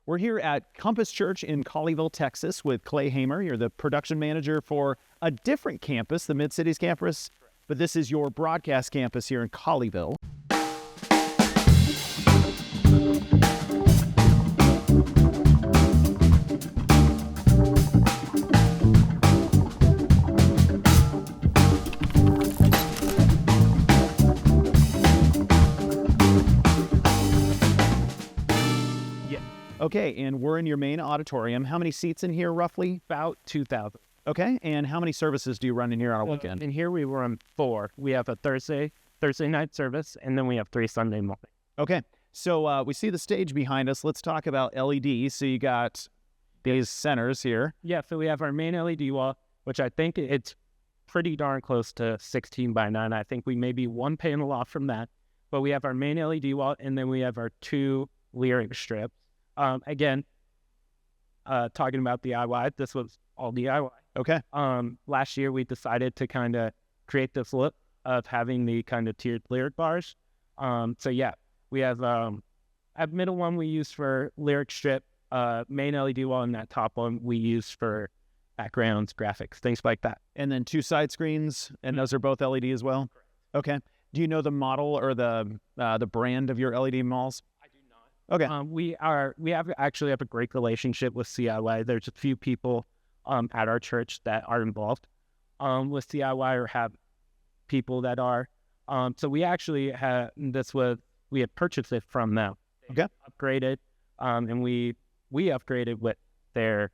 We're here at Compass Church in Colleyville, Texas with Clay Hamer. You're the production manager for a different campus, the Mid-Cities campus, but this is your broadcast campus here in Colleyville. Okay, and we're in your main auditorium. How many seats in here, roughly? About 2,000. Okay, and how many services do you run in here on a weekend? In here we run 4. We have a Thursday night service, and then we have 3 Sunday morning. Okay, so we see the stage behind us. Let's talk about LEDs. So you got these centers here. Yeah, so we have our main LED wall, which I think it's pretty darn close to 16 by 9. I think we may be one panel off from that. But we have our main LED wall, and then we have our 2 lyric strips. Again, talking about DIY, this was all DIY. Okay. Last year we decided to kind of create this look of having the kind of tiered lyric bars. So yeah, we have at middle one we use for lyric strip, main LED wall, and that top one we use for backgrounds, graphics, things like that. And then 2 side screens, and those are both LED as well? Correct. Okay. Do you know the model or the brand of your LED malls? Okay. We actually have a great relationship with CIY. There's a few people at our church that are involved with CIY or have people that are. So we actually we had purchased it from them. Okay. Upgraded, and we upgraded with their.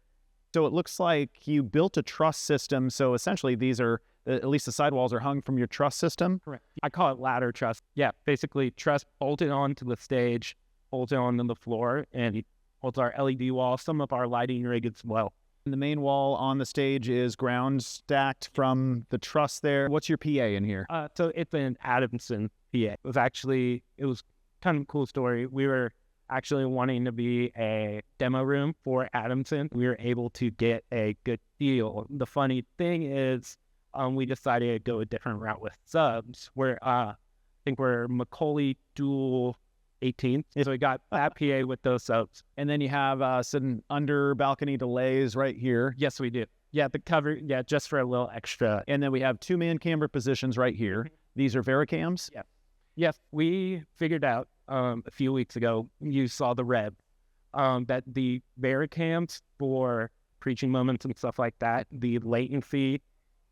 So it looks like you built a truss system. So essentially these are, at least the sidewalls are hung from your truss system? Correct. I call it ladder truss. Yeah, basically truss bolted onto the stage, holds it onto the floor, and it holds our LED wall, some of our lighting rig as well. And the main wall on the stage is ground stacked from the truss there. What's your PA in here? So it's an Adamson PA. It was kind of a cool story. We were actually wanting to be a demo room for Adamson. We were able to get a good deal. The funny thing is we decided to go a different route with subs, where I think we're Macaulay Dual 18. So we got that PA with those subs. And then you have some under balcony delays right here. Yes, we do. Yeah, the cover, just for a little extra. And then we have 2-man camera positions right here. These are Vericams? Yeah. Yes, we figured out a few weeks ago, you saw the red, that the Vericams for preaching moments and stuff like that, the latency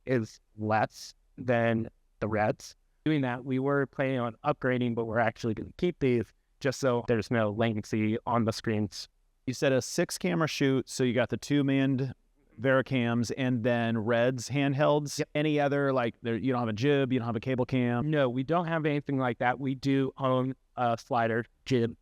is less than the reds. Doing that, we were planning on upgrading, but we're actually going to keep these just so there's no latency on the screens. You said a 6-camera shoot, so you got the 2-manned Vericams and then Reds handhelds. Yep. Any other, like, you don't have a jib, you don't have a cable cam? No, we don't have anything like that. We do own a slider jib.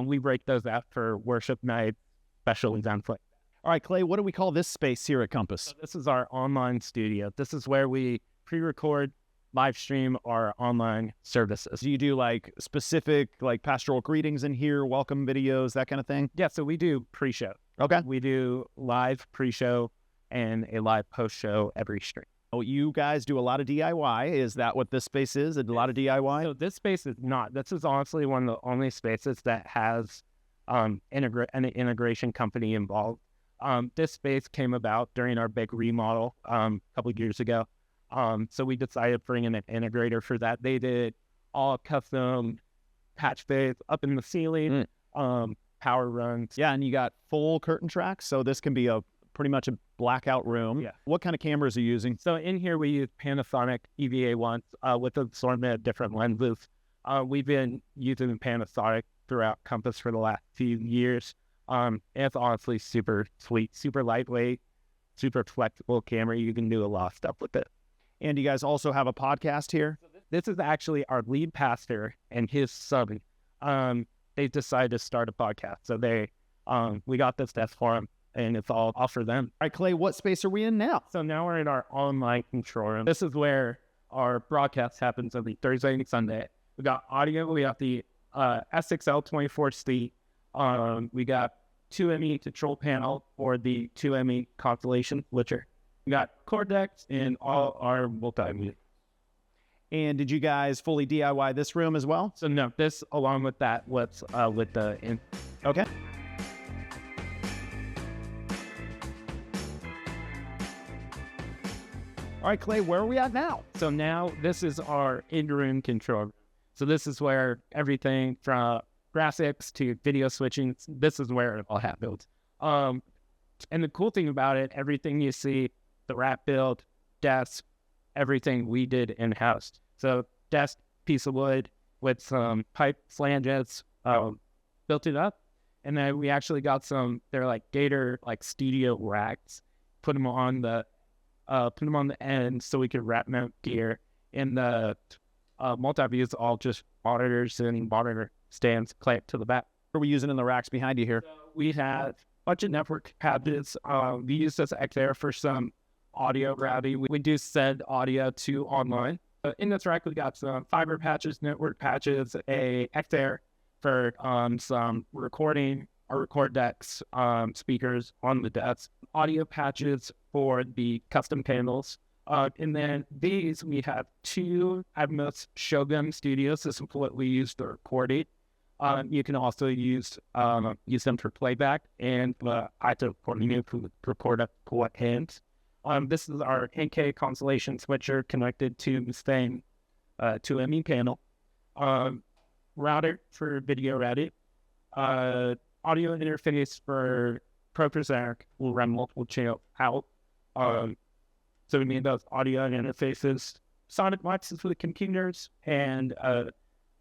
We break those out for worship night, special events like that. All right, Clay, what do we call this space here at Compass? So this is our online studio. This is where we pre-record, live stream our online services. Do you do like specific like pastoral greetings in here, welcome videos, that kind of thing? Yeah, so we do pre-show. Okay. We do live pre-show and a live post-show every stream. Oh, you guys do a lot of DIY. Is that what this space is? A lot of DIY? So this space is not. This is honestly one of the only spaces that has an integration company involved. This space came about during our big remodel a couple of years ago. So we decided to bring in an integrator for that. They did all custom patch bays up in the ceiling, power runs. Yeah, and you got full curtain tracks, so this can be pretty much a blackout room. Yeah. What kind of cameras are you using? So in here we use Panasonic EVA ones with an assortment of different lenses. We've been using Panasonic throughout Compass for the last few years. And it's honestly super sweet, super lightweight, super flexible camera. You can do a lot of stuff with it. And you guys also have a podcast here? This is actually our lead pastor and his son. They decided to start a podcast. So we got this desk for them, and it's all for them. All right, Clay, what space are we in now? So now we're in our online control room. This is where our broadcast happens every Thursday and Sunday. We got audio. We got the S6L 24C. We got 2ME control panel for the 2ME constellation switcher. We got Cortex and all our multimedia. And did you guys fully DIY this room as well? So no, this along with that, with the Okay. All right, Clay, where are we at now? So now this is our in-room control room. So this is where everything from graphics to video switching, this is where it all happens. And the cool thing about it, everything you see, the wrap build, desk, everything we did in-house. So desk, piece of wood with some pipe flanges, built it up. And then we actually got some, they're like Gator, like studio racks, put them on the end so we could wrap mount gear. And the multi-view is all just monitors and monitor stands clamped to the back. What are we using in the racks behind you here? So we have a bunch of network cabinets. We use this XR for some audio routing. We do send audio to online. In this rack, we got some fiber patches, network patches, a XR for some recording, our record decks, speakers on the desk, audio patches for the custom panels. And then these, we have two Atmos Shogun Studios. This is what we use to record it. You can also use them for playback, and I have to record up to what hands. This is our NK Constellation switcher connected to the same 2ME panel. Router for video routing. Audio interface for ProPresenter will run multiple channels out. So we need those audio interfaces, sonic boxes for the computers, and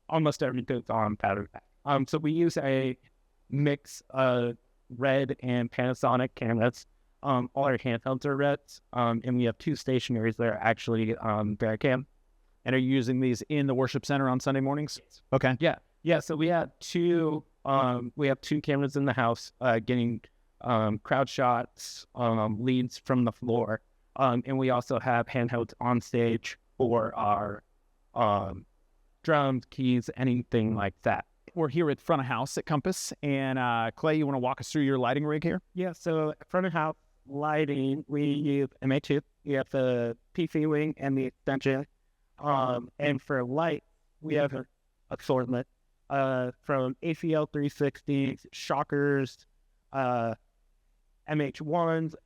almost everything's on pattern pack. So we use a mix of Red and Panasonic cameras. All our handhelds are Reds, and we have two stationaries that are actually Bearcam. And are you using these in the worship center on Sunday mornings? Yes. Okay. Yeah. So we have two cameras in the house, getting crowd shots, leads from the floor, and we also have handhelds on stage for our drums, keys, anything like that. We're here at front of house at Compass, and Clay, you want to walk us through your lighting rig here? Yeah. So front of house lighting, we use MA2. We have the PC wing and the extension. And for light, we have an assortment from ACL 360s, shockers, MH1s,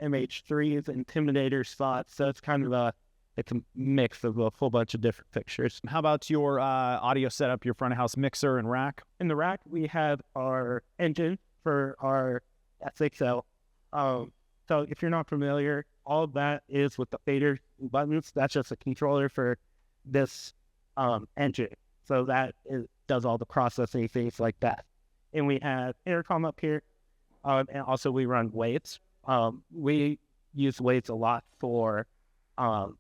MH3s, intimidator spots. So it's kind of it's a mix of a whole bunch of different fixtures. How about your audio setup, your front of house mixer and rack? In the rack, we have our engine for our SXL. So if you're not familiar, all of that is with the fader buttons. That's just a controller for this engine. So that does all the processing, things like that. And we have intercom up here. And also we run weights. We use weights a lot for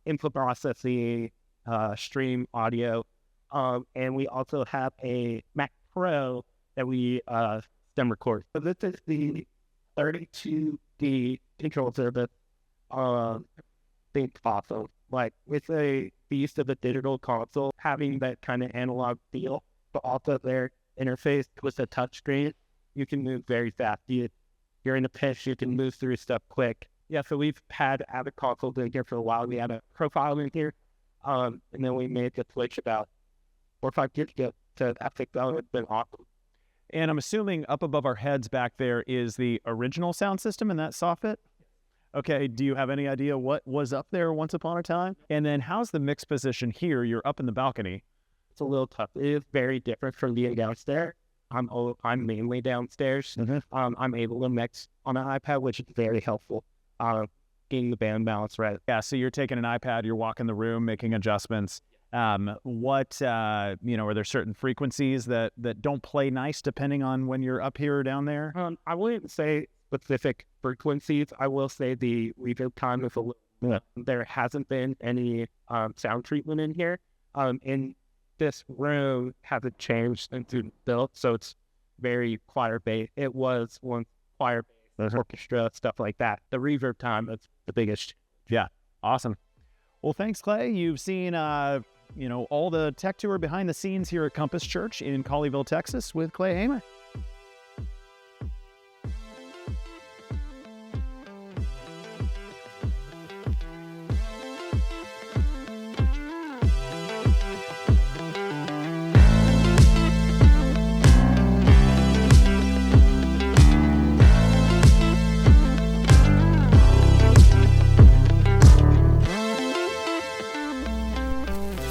input processing, stream audio. And we also have a Mac Pro that we stem record. So this is the 32D control service. Think awesome. Like with the use of a digital console, having that kind of analog feel, but also their interface with a touchscreen, you can move very fast. You're in a pinch, you can move through stuff quick. Yeah, so we've had Avid consoles in here for a while. We had a profile in here, and then we made the switch about 4 or 5 years ago to FXL. It's been awesome. And I'm assuming up above our heads back there is the original sound system in that soffit? Okay, do you have any idea what was up there once upon a time? And then how's the mix position here? You're up in the balcony. It's a little tough. It is very different from being downstairs. I'm mainly downstairs. Mm-hmm. I'm able to mix on an iPad, which is very helpful. Getting the band balance right. Yeah, so you're taking an iPad, you're walking the room, making adjustments. Are there certain frequencies that don't play nice depending on when you're up here or down there? I wouldn't say specific frequencies. I will say the reverb time is a little. There hasn't been any sound treatment in here. And this room hasn't changed since it's built, so it's very choir based. It was once choir based, orchestra, stuff like that. The reverb time is the biggest. Yeah, awesome. Well, thanks, Clay. You've seen all the tech tour behind the scenes here at Compass Church in Colleyville, Texas with Clay Hamer.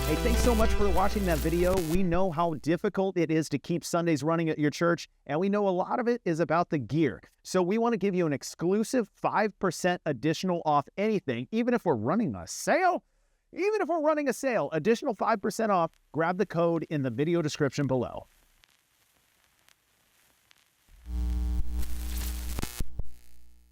Hey, thanks so much for watching that video. We know how difficult it is to keep Sundays running at your church, and we know a lot of it is about the gear. So we want to give you an exclusive 5% additional off anything, even if we're running a sale. Even if we're running a sale, additional 5% off, grab the code in the video description below.